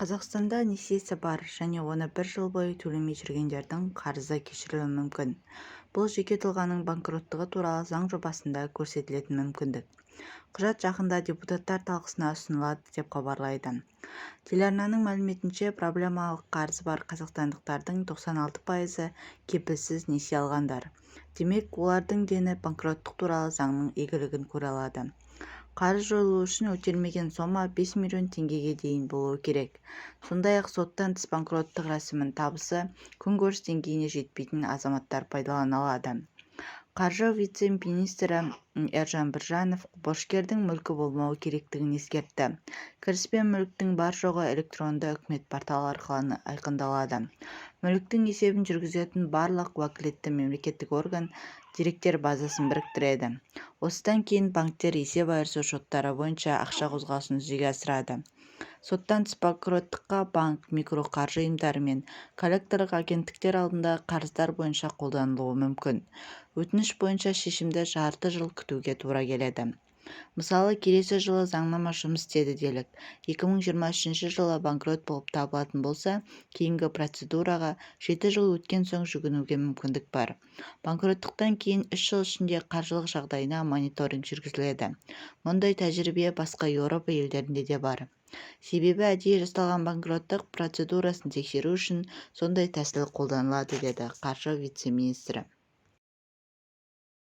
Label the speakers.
Speaker 1: Қазақстанда несиесі бар және оны бір жыл бойы төлемей жүргендердің қарызы кешірілуі мүмкін. Бұл жеке тұлғаның банкроттығы туралы заң жобасында көрсетілетін мүмкіндік. Құжат жақында депутаттар талқысына ұсынылады деп хабарлайды. Телеарнаның мәліметінше, проблемалық қарызы бар қазақстандықтардың 96%-ы кепілсіз несие алғандар. Демек, олардың дені банкроттық туралы заңның игілігін көре алады. Қарыз жойылу үшін өтелмеген сома 5 миллион теңгеге дейін болуы керек. Сондай-ақ соттан тыс банкроттық рәсімін табысы күнкөріс деңгейіне жетпейтін азаматтар пайдалана алады. Қаржы вице-министрі Ержан Біржанов борышкердің мүлкі болмауы керектігін ескертті. Кіріспе мүліктің бар-жоғы электронды үкімет порталы арқылы айқындалады. Мүліктің есебін жүргізетін барлық уәкілетті мемлекеттік орган деректер базасын біріктіреді. Осыдан кейін банктер есеп айырысу шоттары бойынша ақша қозғалысын жүзеге асырады. Соттан тыс банкроттыққа банк, микроқаржы ұйымдары мен коллекторлық агенттіктер алдындағы қарыздар бойынша қолданылуы мүмкін. Өтініш бойынша шешімді жарты жыл күтуге тура келеді. Мысалы, келесі жылы заңнама жұмыс істеді делік. 2023 жылы банкрот болып табылатын болса, кейінгі процедураға 7 жыл өткен соң жүгінуге мүмкіндік бар. Банкроттықтан кейін 3 жыл ішінде қаржылық жағдайына мониторинг жүргізіледі. Мұндай тәжірибе басқа Еуропа елдерінде де бар. Себебі әдейі жасалған банкроттық процедурасын тексеру үшін сондай тәсіл қолданылады, деді қаржы вице-министрі.